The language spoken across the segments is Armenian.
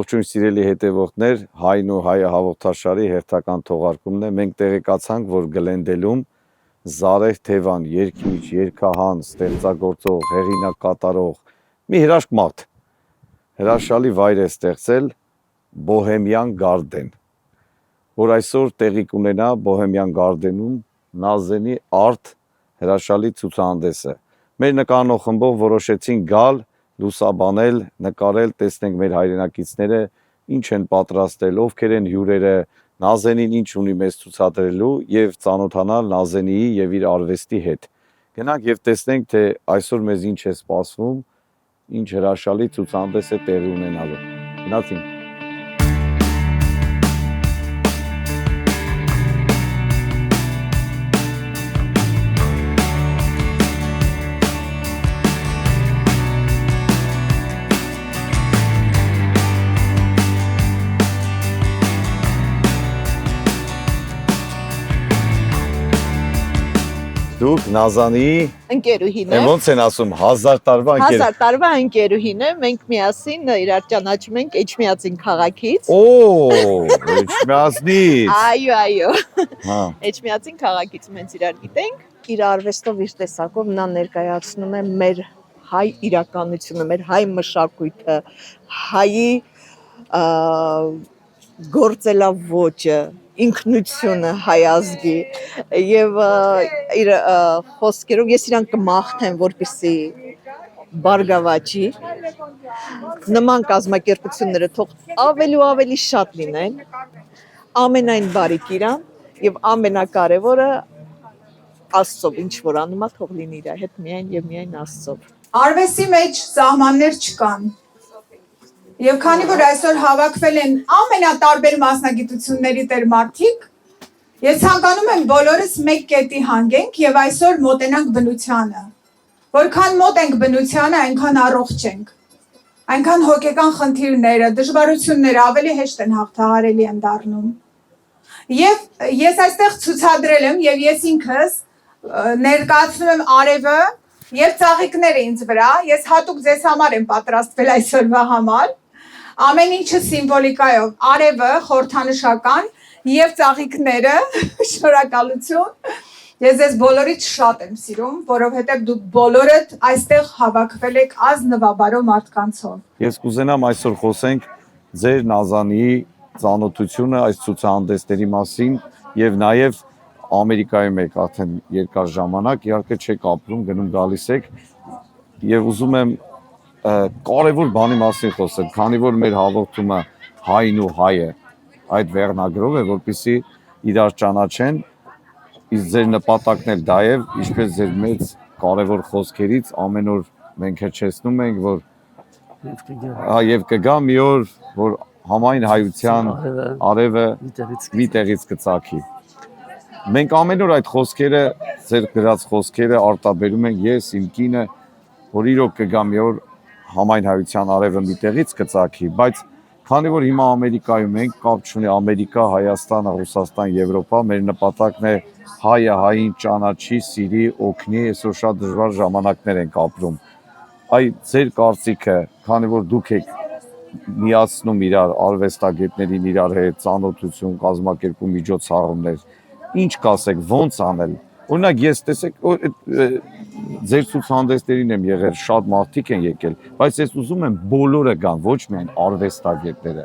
Ողջույն սիրելի հետևորդներ, Հայն ու հայը հաղորդաշարի հերթական թողարկումն է։ Մենք տեղեկացանք, որ Գլենդելում Զարեհ Թևան, երգիչ, երգահան, ստեղծագործող, հեղինակ, կատարող մի հրաշք մարդ հրաշալի վայր է ստեղծել Bohemian Garden, որ այսօր տեղի կունենա Bohemian Garden-ում Նազենի արտ հրաշալի ցուցահանդեսը։ Մեր նկարնող խմբով որոշեցին գալ, լուսաբանել, նկարել, տեսնենք մեր հայրենակիցները ինչ են պատրաստել, ովքեր են հյուրերը, Նազենին ինչ ունի մեզ ցուցադրելու եւ ծանոթանալ Նազենիի եւ իր արվեստի հետ։ Գնանք եւ տեսնենք, թե այսօր մեզ ինչ է սպասվում, ինչ հրաշալի ցուցահանդես է տեղի ունենալու։ Գնացինք։ Դուք Նազանի ընկերուհին եմ, ոնց են ասում, 1000 տարվա ընկեր։ 1000 տարվա ընկերուհին է, մենք միասին իրար ճանաչում ենք Էջմիածին քաղաքից։ Էջմիածնից։ Այո։ Հա։ Էջմիածին քաղաքից մենք իրար գիտենք։ Իր արվեստով իր տեսակով նա ներկայացնում է մեր հայ իրականությունը, մեր հայ մշակույթը, հայի գործելաոճը, ինքնությունը հայ ազգի եւ իր խոսքերով ես իրան կմաղթեմ, որպեսզի բարգավաճի նման կազմակերպությունները թող ավելի ու ավելի շատ լինեն, ամենայն բարիք իրան եւ ամենակարևորը Աստծով ինչ որ անում է թող լինի իր հետ միայն եւ միայն Աստծով։ Արվեստի մեջ սահմաններ չկան։ Եվ քանի որ այսօր հավաքվել են ամենատարբեր մասնագիտությունների տեր մարդիկ, ես ցանկանում եմ բոլորս մեկ կետի հանգենք եւ այսօր մոտենանք բնությանը։ Որքան մոտ ենք բնությանը, այնքան առողջ ենք։ Այնքան հոգեկան խնդիրները, դժվարությունները ավելի հեշտ են հաղթահարելի են դառնում։ Եվ ես այստեղ ցուցադրել եմ եւ ես ինքս ներկայացնում եմ արևը եւ ծաղիկները ինձ վրա։ Ես հատուկ ձեզ համար եմ պատրաստվել այսօրվա համար։ Ամեն ինչը սիմվոլիկայով, արևը խորհրդանշական եւ ծաղիկները, շնորհակալություն։ Ես ձեզ բոլորից շատ եմ սիրում, որովհետեւ դուք բոլորդ այստեղ հավաքվել եք ազնվաբարո մարդկանցով։ Ես կուզենամ այսօր խոսենք ձեր Նազանիի ծանոթությունը այս ցուցահանդեսների մասին եւ նաեւ Ամերիկայում եք արդեն երկար ժամանակ, իհարկե չեք ապրում, գնում գալիս եք եւ ուզում եմ կարևոր բանի մասին խոսել, քանի որ մեր հաղորդումը Հայն ու հայը այդ վերնագրով է, որպեսզի իրար ճանաչեն, իսկ ձեր նպատակն էլ դա է, ինչպես ձեր մեծ կարևոր խոսքերից ամեն օր մենք հեչեցնում ենք, որ եւ կգա մի օր, որ համայն հայության արևը մի տեղից կծագի։ Մենք ամեն օր այդ խոսքերը, ձեր գրած խոսքերը արտաբերում ենք ես, իմ կինը, որ իրոք կգա մի օր համայն հայության արևը մի տեղից կծագի, բայց քանի որ հիմա Ամերիկայում ենք, կապ չունի Ամերիկա, Հայաստան, Ռուսաստան, Եվրոպա, մեր նպատակն է հայը հային ճանաչի, սիրի, օգնի, այսօր շատ դժվար ժամանակներ ենք ապրում։ Այ ձեր կարծիքը, քանի որ դուք եք միացնում իրար արվեստագետներին իրար հետ ծանոթություն, կազմակերպում միջոցառումներ, ինչ կասեք, ոնց անել։ Օրինակ ես տեսեք ձեր ցուցահանդեսներին եմ եղել, շատ մարդիկ են եկել, բայց ես ուզում եմ բոլորը գան, ոչ միայն արվեստագետները,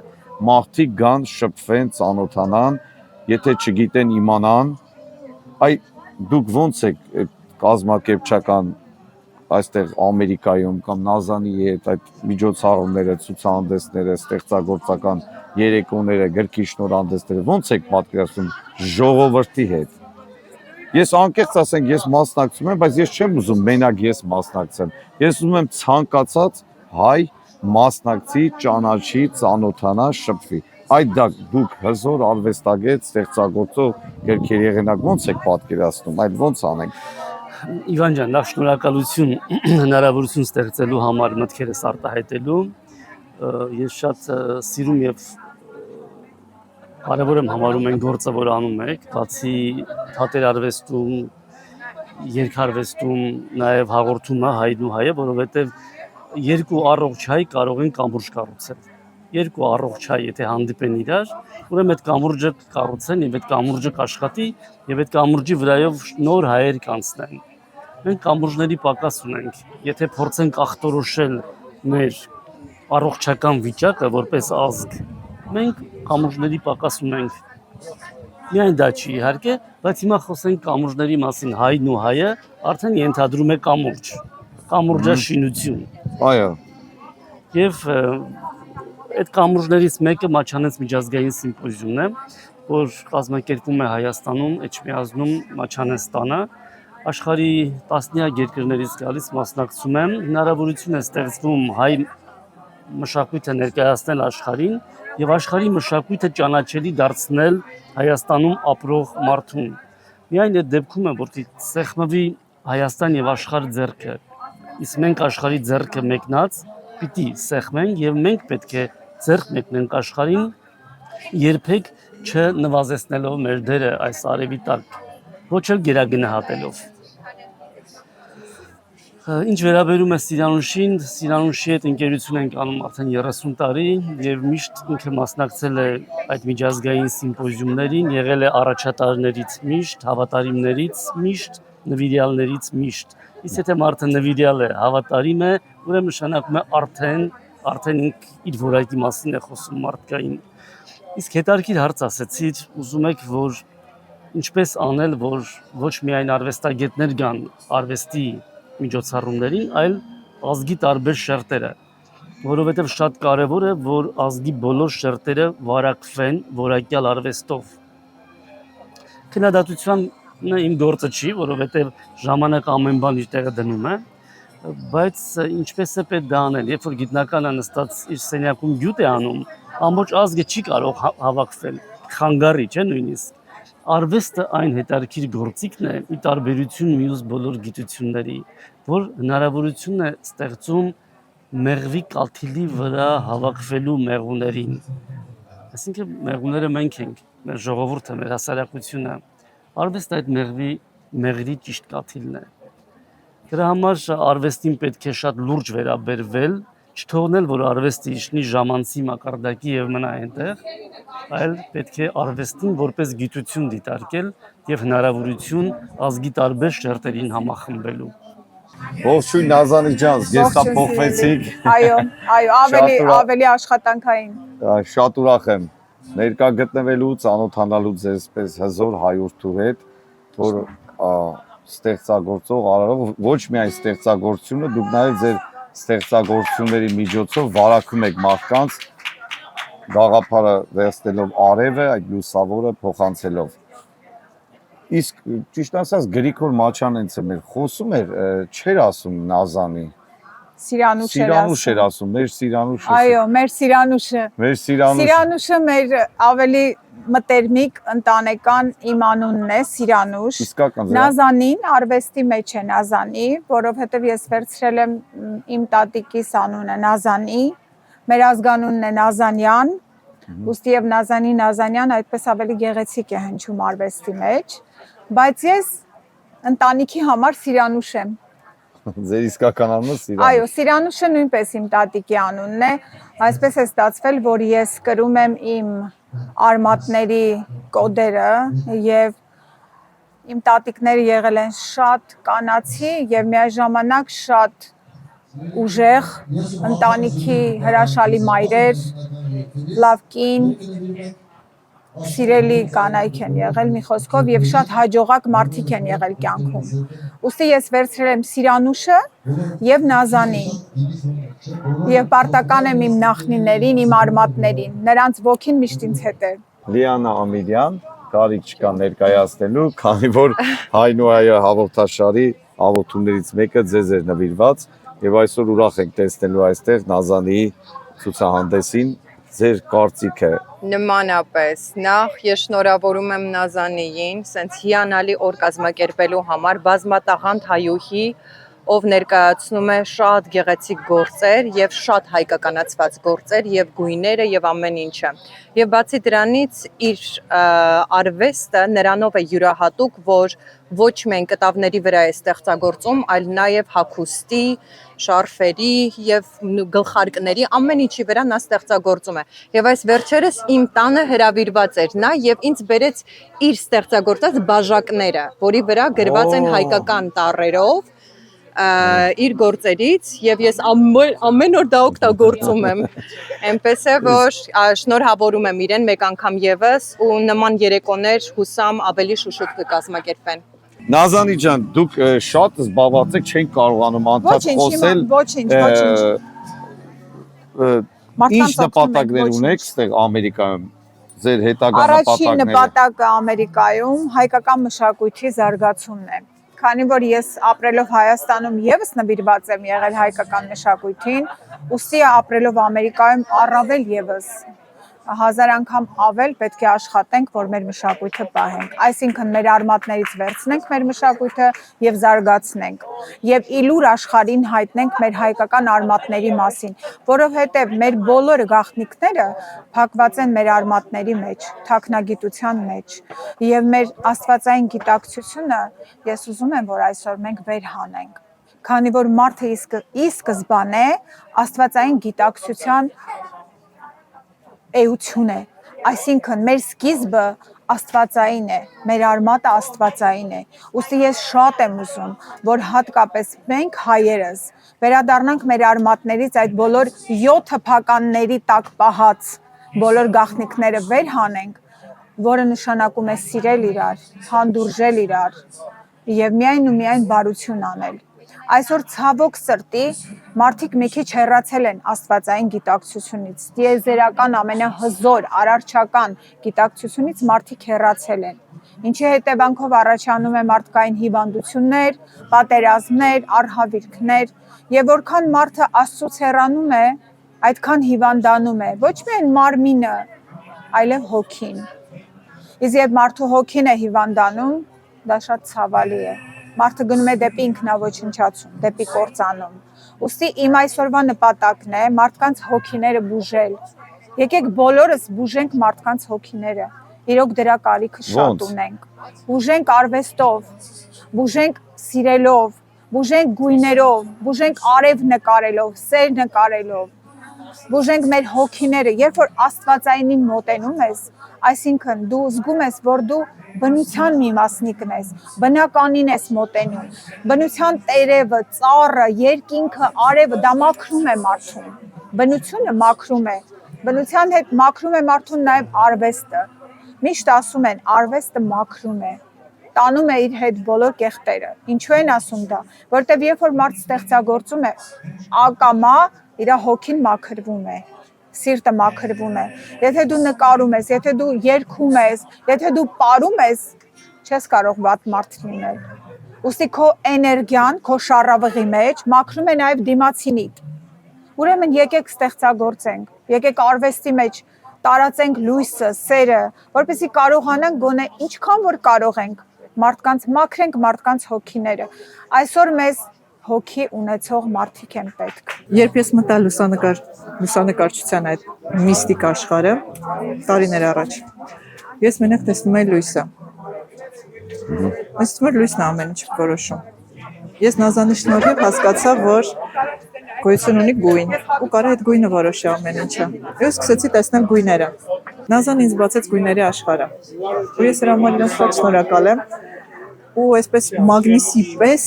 մարդիկ գան, շփվեն, ծանոթանան, եթե չգիտեն, իմանան, այ դուք ոնց եք կազմակերպչական այստեղ Ամերիկայում կամ Նազանի հետ այդ միջոցառումները, ցուցահանդեսները, ստեղծագործական երեկոները, գրքի շնորհանդեսները, ոնց եք պատկերացնում ժողովրդի հետ։ Ես անկեղծ ասենք, ես մասնակցում եմ, բայց ես չեմ ուզում մենակ ես մասնակցեմ։ Ես ուզում եմ ցանկացած հայ մասնակցի, ճանաչի, ծանոթանա, շփվի։ Այդ դա դուք հզոր արվեստագետ, ստեղծագործող, գրքերի հեղինակ ոնց եք պատկերացնում, այդ ոնց անենք։ Իվան ջան, լավ շնորհակալություն հնարավորություն ստեղծելու համար մտքերս արտահայտելու։ Ես շատ սիրում եւ կարևոր եմ համարում այն գործը, որ անում եք, բացի թատերարվեստում, երգարվեստում, նաեւ հաղորդումը Հայն ու հայը, որովհետեւ երկու առողջ հայ կարող են կամուրջ կառուցել։ երկու առողջ հայ եթե հանդիպեն իրար, ուրեմն այդ կամուրջը կառուցեն եւ այդ կամուրջը կաշխատի եւ այդ կամուրջի վրայով նոր հայեր կանցնեն։ Մենք կամուրջների պակաս ունենք, եթե փորձենք ախտորոշել մեր առողջական վիճակը որպես ազգ, մենք կամուրջների պակաս ունենք։ Միայն դա չի իհարկե, բայց հիմա խոսենք կամուրջների մասին, հայն ու հայը արդեն ենթադրում է կամուրջ, կամուրջաշինություն։ Այո, Եվ այդ կամուրջներից մեկը Մաչանենց միջազգային սիմպոզիումն է, որ կազմակերպվում է Հայաստանում, Էջմիածնում, Մաչանենստանը, աշխարհի տասնյակ երկրներից գալիս մասնակցում են, հնարավորություն է ստեղծվում հայ մշակույթը ներկայացնել աշխարհին եւ աշխարհի մշակույթը ճանաչելի դարձնել Հայաստանում ապրող մարդուն։ Միայն այդ դեպքում է, որ սեղմվի Հայաստան եւ աշխարհ ձեռքը։ Իսկ մենք աշխարհի ձեռքը մեկնած պիտի սեղմենք եւ մենք պետք է ձեռք մեկնենք աշխարհին, երբեք չնվազեցնելով մեր դերը այս արևի տակ, ոչ էլ գերագնահատելով։ Ինչ վերաբերում է Սիրանուշին, Սիրանուշի հետ ընկերություն ենք անում արդեն 30 տարի եւ միշտ ինքը մասնակցել է այդ միջազգային սիմպոզիումներին, եղել է առաջատարներից միշտ, հավատարիմներից միշտ, նվիրյալներից միշտ։ Իսկ եթե մարդը նվիրյալ է, հավատարիմ է, ուրեմն նշանակում է արդեն իր որակի մասին է խոսում մարդկային։ Իսկ հետարքիր հարց ասեցիր, ուզում եք, որ ինչպես անել, որ ոչ միայն արվեստագետներ գան արվեստի միջոցառումներին, այլ ազգի տարբեր շերտերը, որովհետև շատ կարևոր է, որ ազգի բոլոր շերտերը վարակվեն որակյալ արվեստով։ Քննադատությունը իմ գործը չի, որովհետև ժամանակ ամեն բան իր տեղը դնում է, բայց ինչպես է պետք դա անել, երբ որ գիտնականը նստած իր սենյակում գյուտ է անում, ամբողջ ազգը չի կարող հավաքվել, խանգարի, չէ՞ նույնիսկ։ Արվեստը այն հետարքիր գործիքն է, ի տարբերություն մյուս բոլոր գիտությունների, որ հնարավորություն է ստեղծում մեղվի կաթիլի վրա հավաքվելու մեղուներին։ Այսինքն մեղուները մենք ենք, մեր ժողովուրդը, մեր հասարակությունը։ Արվեստը այդ մեղրի ճիշտ կաթիլն է։ Դրա համար արվեստին պետք է շատ լուրջ վերաբերվել, չթողնել, որ արվեստը իջնի ժամանցի մակարդակի եւ մնա այնտեղ, այլ պետք է արվեստին որպես գիտություն դիտարկել եւ հնարավորություն ազգի տարբեր շերտերին համախմբելու։ ողջույն Նազանի ջան, զգեստափոխվեցիք։ Այո, ավելի աշխատանքային։ Շատ ուրախ եմ ներկա գտնվելու, ծանոթանալու ձեզպես հզոր հայորդու հետ, որ ստեղծագործող արարող, ոչ միայն ստեղծագործությունը, դուք նաև ձեր ստեղծագործությունների միջոցով վարակում եք մարդկանց, գաղափարը վերցնելով արևը, այդ լուսավորը փոխանցելով։ Իսկ ճիշտ ասած Գրիգոր Մաչանենցը մեր խոսում էր, չէր ասում Նազանի։ Սիրանուշ էր ասում, մեր Սիրանուշը։ Այո, մեր Սիրանուշը։ Մեր Սիրանուշը։ Սիրանուշը մեր ավելի մտերմիկ ընտանեկան իմ անունն է Սիրանուշ։ Իսկական ձեր։ Նազանին արվեստի մեջ է Նազանի, որովհետև ես վերցրել եմ իմ տատիկիս անունը Նազանի, մեր ազգանունն է Նազանյան, ուստի եւ Նազանյան այդպես ավելի գեղեցիկ է հնչում արվեստի մեջ, բայց ես ընտանիքի համար Սիրանուշ եմ։ Ձեր իսկական անունը Սիրանուշ։ Այո, Սիրանուշը նույնպես իմ տատիկի անունն է, այսպես է ստացվել, որ ես կրում եմ իմ արմատների կոդերը եւ իմ տատիկները եղել են շատ կանացի եւ միաժամանակ շատ ուժեղ ընտանիքի հրաշալի մայրեր, լավ կին, սիրելի կանայք են եղել մի խոսքով եւ շատ հաջողակ մարդիկ են եղել կյանքում։ Ուստի ես վերցրել եմ Սիրանուշը եւ Նազանին եւ պարտական եմ իմ նախնիներին, իմ արմատներին, նրանց ոգին միշտ ինձ հետ է։ Լիանա Ամիրյան, կարիք չկա ներկայացնելու, քանի որ Հայնուհայը հաղորդաշարի աղոթումներից մեկը ձեզ էր նվիրված եւ այսօր ուրախ ենք տեսնելու այստեղ Նազանի ցուցահանդեսին, ձեր կարծիքը։ Նմանապես, նախ ես շնորհավորում եմ Նազանիին, սենց հիանալի օր կազմակերպելու համար, բազմատաղանդ հայուհի, ով ներկայացնում է շատ գեղեցիկ գործեր եւ շատ հայկականացված գործեր եւ գույները եւ ամեն ինչը։ Եվ բացի դրանից իր արվեստը նրանով է յուրահատուկ, որ ոչ միայն կտավների վրա է ստեղծագործում, այլ նաև հագուստի, շարֆերի եւ գլխարկների ամեն ինչի վրա նա ստեղծագործում է։ Եվ այս վերջերս իմ տանը հրավիրված էր նա եւ ինձ բերեց իր ստեղծագործած բաժակները, որի վրա գրված են հայկական տառերով իր գործերից եւ ես ամեն օր դա օգտագործում եմ։ Այնպես է որ շնորհավորում եմ իրեն մեկ անգամ եւս ու նման երեկոներ հուսամ ավելի շուշուտ կկազմակերպեն։ Նազանի ջան, դուք շատ զբաղված եք, չենք կարողանում անդադ խոսել։ Ոչինչ։ Ինչ նպատակներ ունեք ստեղ Ամերիկայում։ Ձեր հետագա Առաջին նպատակները։ նպատակը Ամերիկայում հայկական մշակույթի զարգացումն է։ Քանի որ ես ապրելով Հայաստանում եւս նվիրված եմ եղել հայկական մշակույթին, ուստի ապրելով Ամերիկայում առավել եւս 1000 անգամ ավել պետք է աշխատենք, որ մեր մշակույթը պահենք։ Այսինքն մեր արմատներից վերցնենք մեր մշակույթը եւ զարգացնենք եւ իլուր աշխարհին հայտնենք մեր հայկական արմատների մասին, որովհետեւ մեր բոլոր գաղտնիքները փակված են մեր արմատների մեջ, թաքնագիտության մեջ եւ մեր աստվածային գիտակցությունը ես ուզում եմ, որ այսօր մենք վեր հանենք։ Քանի որ մարդը ի սկզբանե աստվածային գիտակցության էություն է, այսինքն մեր սկիզբը աստվածային է, մեր արմատը աստվածային է, ուստի ես շատ եմ ուզում, որ հատկապես մենք հայերս վերադառնանք մեր արմատներից այդ բոլոր 7 փականների տակ պահած բոլոր գաղտնիքները վեր հանենք, որը նշանակում է սիրել իրար, հանդուրժել իրար եւ միայն ու միայն բարություն անել։ Այսօր ցավոք սրտի մարդիկ մի քիչ հեռացել են աստվածային գիտակցությունից, տիեզերական ամենահզոր արարչական գիտակցությունից մարդիկ հեռացել են, ինչի հետևանքով առաջանում է մարդկային հիվանդություններ, պատերազմներ, արհավիրքներ, եւ որքան մարդը Աստծուց հեռանում է, այդքան հիվանդանում է, ոչ միայն մարմինը, այլև հոգին։ Իսկ երբ մարդու հոգին է հիվանդանում, դա շատ ցավալի է։ Մարդը գնում է դեպի ինքնաոչնչացում, դեպի կործանում։ Ուստի իմ այսօրվա նպատակն է մարդկանց հոգիները բուժել։ Եկեք բոլորս բուժենք մարդկանց հոգիները։ Իրոք դրա կարիքը շատ ունենք։ Բուժենք արվեստով, բուժենք սիրելով, բուժենք գույներով, բուժենք արև նկարելով, սեր նկարելով։ Բուժենք մեր հոգիները, երբ որ աստվածայինին մոտենում ես, այսինքն դու զգում ես, որ դու բնության մի մասնիկն ես, բնականին ես մոտենում, բնության տերևը, ծառը, երկինքը, արևը, դա մաքրում է մարդուն, բնությունը մաքրում է, բնության հետ մաքրում է մարդուն նաև արվեստը, միշտ ասում են արվեստը մաքրում է, տանում է իր հետ բոլոր կեղտերը, ինչու են ասում դա, որտեվ երբ որ մարդ ստեղծագործում է, ակամա իր հոգին մաքրվում է, սիրտը մաքրվում է, եթե դու նկարում ես, եթե դու երգում ես, եթե դու պարում ես, չես կարող վատ մարդ լինել, ուստի քո էներգիան, քո շառավղի մեջ մաքրում է նաև դիմացինիդ, ուրեմն եկեք ստեղծագործենք, եկեք արվեստի մեջ տարածենք լույսը, սերը, որպեսզի կարողանանք գոնե ինչքան որ կարող ենք, մարդկանց մաքրենք մարդկանց հոգիները, այսօր մեզ հոգի ունեցող մարդիկ են պետք։ Երբ ես մտա լուսանկարչության այդ միստիկ աշխարհը, տարիներ առաջ, ես մենակ տեսնում էի լույսը։ Ես թվում էր լույսն ամեն ինչ որոշում։ Ես Նազանի շնորհիվ հասկացա, որ գոյություն ունի գույն, ու կարա այդ գույնը որոշի ամեն ինչը։ Ես սկսեցի տեսնել գույները։ Նազան ինձ բացեց գույների աշխարհը։ Ու ես դրա համար իրեն շատ շնորհակալ եմ։ Ու այսպես մագնիսի պես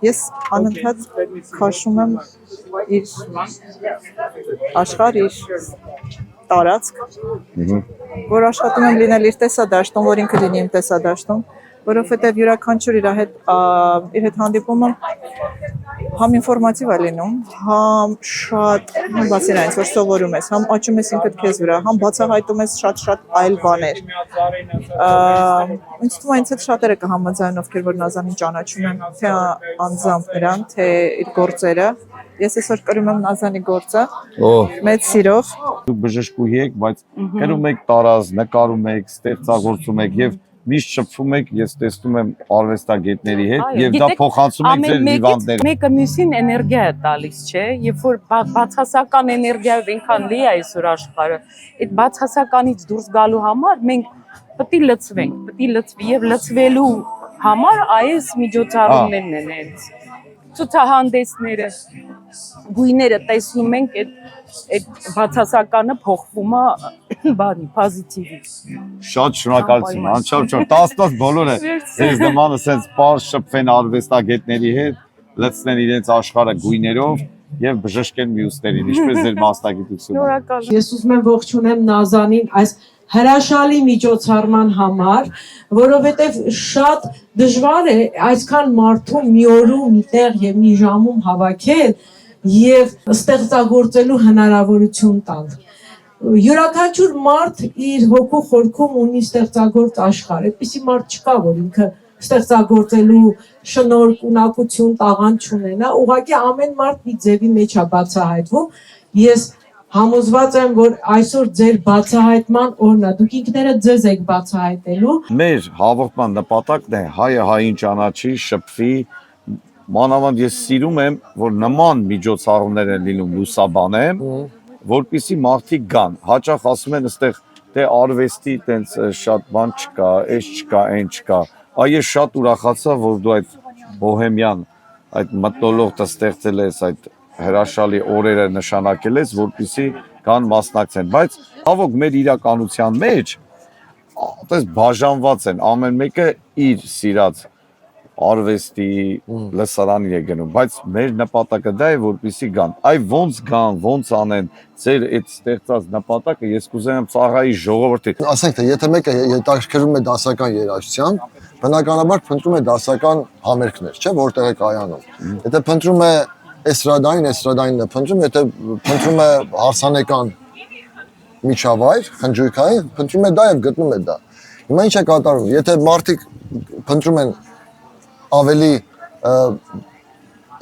ես անընդհատ քաշում եմ իր աշխարհ, իր տարածք, որ աշխատում եմ լինել իր տեսադաշտում, որ ինքը լինի իմ տեսադաշտում, որովհետև յուրաքանչյուր իր հետ հանդիպումը համ ինֆորմատիվ է լինում, համ շատ, բացի նրանից, որ սովորում ես, համ աճում ես ինքդ քեզ վրա, համ բացահայտում ես շատ այլ բաներ։ Ինձ թվում է ինձ հետ շատերը կհամաձայնեն, ովքեր որ Նազանին ճանաչում են, թե անձամբ նրան, թե իր գործերը։ Ես այսօր կրում եմ Նազանի գործը, մեծ սիրով։ Դուք բժշկուհի եք, բայց կրում եք տարազ, նկարում եք, ստեղծագործում եք եւ միշտ շփվում եք, ես տեսնում եմ արվեստագետների հետ Այո, եւ դա գիտեք, փոխանցում եք ամեն ձեր մեկից հիվանդներին։ մեկը մյուսին էներգիա է տալիս, չէ, երբ որ բացասական էներգիայով ինքան լի է այսօր աշխարհը, այդ բացասականից դուրս գալու համար մենք պետք է լցվենք, պետք է լցվի եւ լցվելու համար այս միջոցառումներն են հենց ցուցահանդեսները, գույները տեսնում ենք այդ բացասականը փոխվում է բանի պոզիտիվի։ Շատ շնորհակալություն, անչափ 10 բոլորը ձեզ նմանը sense պարզ շփվեն արվեստագետների հետ, լցնեն իրենց աշխարհը գույներով եւ բժշկեն մյուսներին, ինչպես ձեր մասնագիտությունը։ Շնորհակալ Ես ուզում եմ ողջունեմ Նազանին այս հրաշալի միջոցառման համար, որովհետև շատ դժվար է այսքան մարդու մի օրում, մի տեղ եւ մի ժամում հավաքել եւ ստեղծագործելու հնարավորություն տալ։ Յուրաքանչյուր մարդ իր հոգու խորքում ունի ստեղծագործ աշխարհ, այդպիսի մարդ չկա, որ ինքը ստեղծագործելու շնորհք, ունակություն, տաղանդ չունենա, ուղղակի ամեն մարդ մի ձևի մեջ է բացահայտվում։ Ես համոզված եմ, որ այսօր ձեր բացահայտման օրն է, դուք ինքներդ ձեզ եք բացահայտելու։ Մեր հաղորդման նպատակն է հայը հային ճանաչի, շփվի, մանավանդ ես սիրում եմ, որ նման միջոցառումներ են լինում լուսաբանեմ, որպեսզի մարդիկ գան, հաճախ ասում են այստեղ դե արվեստի տենց շատ բան չկա, այս չկա, այն չկա։ Այ ես շատ ուրախացա, որ դու այդ բոհեմյան, այդ մթնոլորտը ստեղծել ես, այդ հրաշալի օրերը նշանակել ես, որպեսզի կան մասնակցեն, բայց ցավոք մեր իրականության մեջ այդպես բաժանված են, ամեն մեկը իր սիրած արվեստի լսարանին է գնում, բայց մեր նպատակը դա է, որպեսզի գան։ Այ ոնց գան, ոնց անեն, ձեր այդ ստեղծած նպատակը ես կուզենամ ծառայի ժողովրդի։ Ասենք թե եթե մեկը հետաքրքրվում է դասական երաժշտությամբ, բնականաբար փնտրում է դասական համերգներ, չէ՞, որտեղ է կայանում։ Եթե փնտրում է էստրադային է փնտրում, եթե փնտրում է հարսանեկան միջավայր, խնջույքային, փնտրում է դա եւ գտնում է դա։ Հիմա ինչ է կատարվում։ Եթե մարդիկ փնտրում են ավելի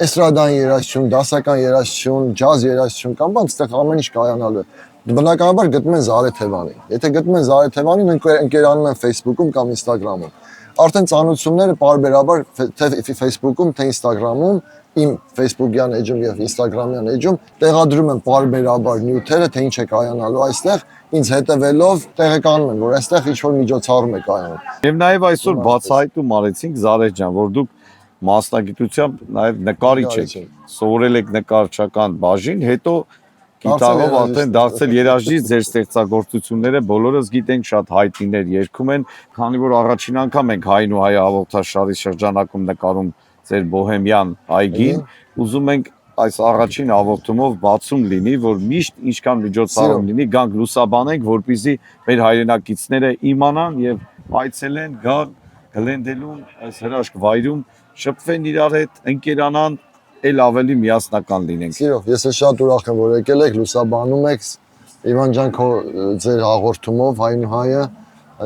էստրադային երաժշտություն, դասական երաժշտություն, ջազ երաժշտություն կամ բան, այդտեղ ամեն ինչ կայանալու է։ Բնականաբար գտնում են Զարե Թևանին։ Եթե գտնում են Զարե Թևանին, ընկերանում են Facebook-ում կամ Instagram-ում։ Արդեն ծանոթությունները պարբերաբար թե Facebook-ում, թե Instagram-ում, իմ Facebook-յան էջում եւ Instagram-յան էջում տեղադրում են պարբերաբար նյութերը, թե ինչ է կայանալու այստեղ, ինձ հետևելով տեղեկանում են, որ այստեղ ինչ-որ միջոցառում է կայանում։ Եվ նաև այսօր բացահայտում արեցինք Զարեհ ջան, որ դուք մասնագիտությամբ նաև նկարիչ եք, սովորել եք նկարչական բաժին, հետո գիտարով արդեն դարձել երաժիշտ, ձեր ստեղծագործությունները բոլորս գիտենք, շատ հայտնիներ երգում են, քանի որ առաջին անգամ ենք Հայն ու հայ հաղորդաշարի շրջանակում նկարում ձեր բոհեմյան այգին, ուզում ենք այս առաջին հաղորդումով բացում լինի, որ միշտ ինչքան միջոցառում լինի, գանք լուսաբանենք, որպեսզի մեր հայրենակիցները իմանան եւ այցելեն, գան Գլենդելում, այս հրաշք վայրում շփվեն իրար հետ, ընկերանան, էլ ավելի միասնական լինենք։ Սիրով, ես շատ ուրախ եմ, որ եկել եք, լուսաբանում եք, Իվան ջան, քո ձեր հաղորդումով Հայն ու հայը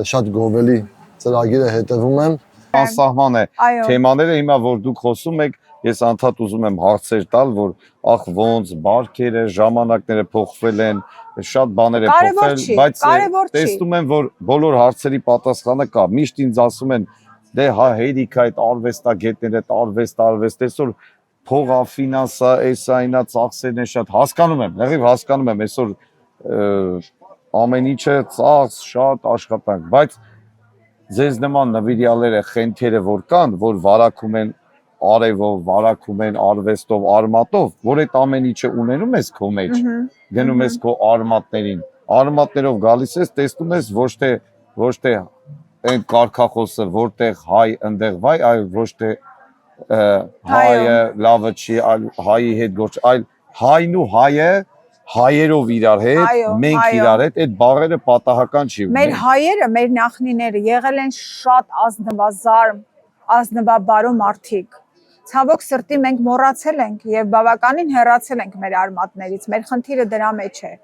շատ գովելի ծրագիրը հետևում եմ։ Անսահման է թեմաները հիմա որ դուք խոսում եք, ես անդադ ուզում եմ հարցեր տալ, որ ախ ոնց բարքերը, ժամանակները փոխվել են, շատ բաներ են փոխվել, բայց տեսնում եմ, որ բոլոր հարցերի պատասխանը կա։ Միշտ ինձ ասում են, դե հա հերիք այդ արվեստագետները, արվեստ, այսօր փողա, ֆինանսա, էսա, այնա ծախսերն են շատ, հասկանում եմ, լրիվ հասկանում եմ, այսօր ամեն ինչը ծախս, շատ աշխատանք, բայց ձեզ նման նվիրյալները, խենթերը որ կան, որ վարակում են արևով, վարակում են արվեստով, արմատով, որ այդ ամեն ինչը ունենում ես քո մեջ, գնում ես քո արմատներին, արմատներով գալիս ես, տեսնում ես ոչ թե այն կարգախոսը, որտեղ հայ, ընդեղ վայ, այլ ոչ թե հայը լավը չի, հայի հետ գործ, այլ հայն ու հայը հայերով իրար հետ, մենք իրար հետ, այդ բառերը պատահական չի։ Մեր հայերը, մեր նախնիները եղել են շատ ազնվազարմ, ազնվաբարո մարդիկ։ Ցավոք սրտի մենք մոռացել ենք եւ բավականին հեռացել ենք մեր արմատներից, մեր խնդիրը դրա մեջ է։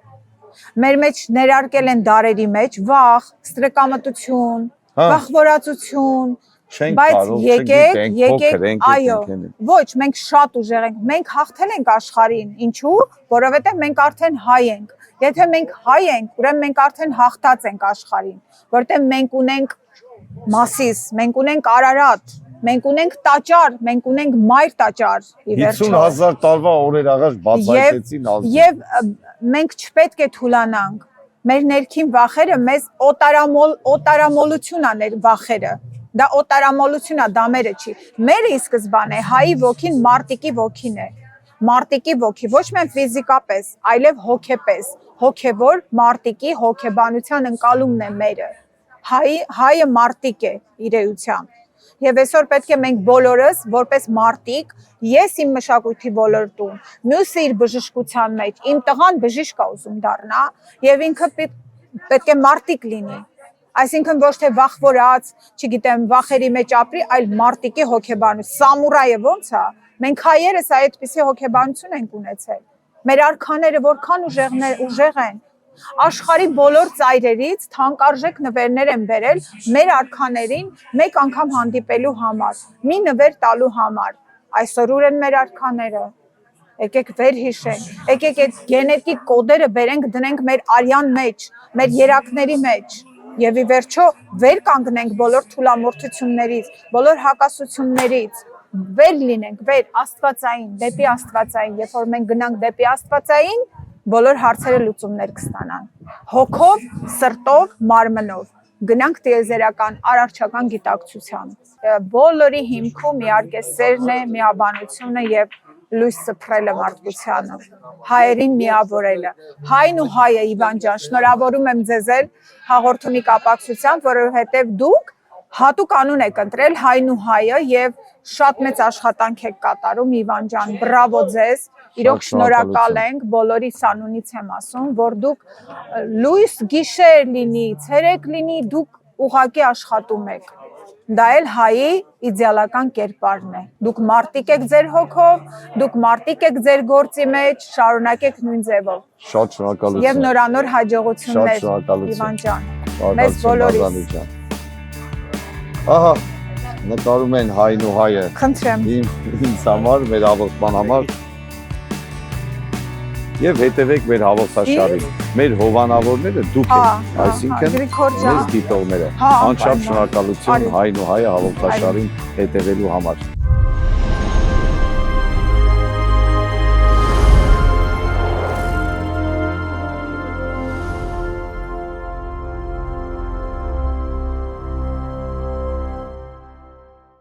Մեր մեջ ներարկել են դարերի մեջ վախ, ստրեկամտություն, վախվորածություն, բայց եկեք, այո, ոչ, մենք շատ ուժեղ ենք, մենք հաղթել ենք աշխարհին, ինչու՞, որովհետև մենք արդեն հայ ենք, եթե մենք հայ ենք, ուրեմն մենք արդեն հաղթած ենք աշխարհին, որտեղ մենք ունենք Մասիս, մենք ունենք Արարատ, մենք ունենք Տաճար, մենք ունենք Մայր Տաճար, ի վերջո։ 50,000 տարվա օրեր առաջ բացահայտեցին ազգը։ Եվ մենք չպետք է թուլանանք։ Մեր ներքին վախերը մեզ օտարամոլություն աներ վախերը։ Դա օտարամոլություն է, դա մերը չի։ Մերը ի սկզբանե հայի ոգին մարտիկի ոգին է։ Մարտիկի ոգի, ոչ միայն ֆիզիկապես, այլև հոգեպես, հոգևոր մարտիկի հոգեբանության ընկալումն է մերը։ Հայը մարտիկ է իր էությամբ։ Եվ այսօր պետք է մենք բոլորս որպես մարտիկ, ես իմ մշակույթի ոլորտում, մյուսը իր բժշկության մեջ, իմ տղան բժիշկ է ուզում դառնա, եւ ինքը պետք է մարտիկ լինի։ Այսինքն ոչ թե վախվորած, չգիտեմ, վախերի մեջ ապրի, այլ մարտիկի հոգեբանություն։ Սամուրայը ո՞նց է։ Մենք հայերս այդպիսի հոգեբանություն ենք ունեցել։ Մեր արքաները որքան ուժեղ են։ Աշխարհի բոլոր ծայրերից թանկարժեք նվերներ են բերել մեր արքաներին մեկ անգամ հանդիպելու համար, մի նվեր տալու համար։ Այսօր ուր են մեր արքաները։ Եկեք վեր հիշենք, եկեք այդ գենետիկ կոդերը բերենք դնենք մեր արյան մեջ, մեր երակների մեջ։ Եվ ի վերջո վեր կանգնենք բոլոր թուլամորթություններից, բոլոր հակասություններից, վեր լինենք, վեր աստվածային, դեպի աստվածային, երբ որ մենք գնանք դեպի աստվածային, բոլոր հարցերը լուծումներ կստանան։ Հոգով, սրտով, մարմնով, գնանք տիեզերական արարչական գիտակցության։ Բոլորի հիմքում իհարկե սերն է, միաբանությունը եւ լույս սփռելը մարդկությանը, հայերին միավորելը։ Հայն ու հայը Իվան ջան, շնորհավորում եմ ձեզ հաղորդումի կապակցությամբ, որովհետև դուք հատուկ անուն եք ընտրել հայն ու հայը եւ շատ մեծ աշխատանք եք կատարում Իվան ջան, բրավո ձեզ, իրոք շնորհակալ ենք, բոլորիս անունից եմ ասում, որ դուք լույս գիշեր լինի, ցերեկ լինի, դուք ուղղակի աշխատում եք։ Դա էլ հայի իդեալական կերպարն է։ Դուք մարտիկ եք ձեր հոգով, դուք մարտիկ եք ձեր գործի մեջ, շարունակեք նույն ձևով։ Շատ շնորհակալություն։ Եւ նորանոր հաջողություններ, Իվան ջան։ Մեզ բոլորիս։ Ահա, նկարում են հայն ու հայը։ Խնդրեմ։ Ինձ համար, մեր հաղորդման համար։ Եվ հետևեք մեր հաղորդաշարին։ Մեր հովանավորները դուք եք, այսինքն մեզ դիտողները։ Անչափ շնորհակալություն հայն ու հայը հաղորդաշարին հետևելու համար։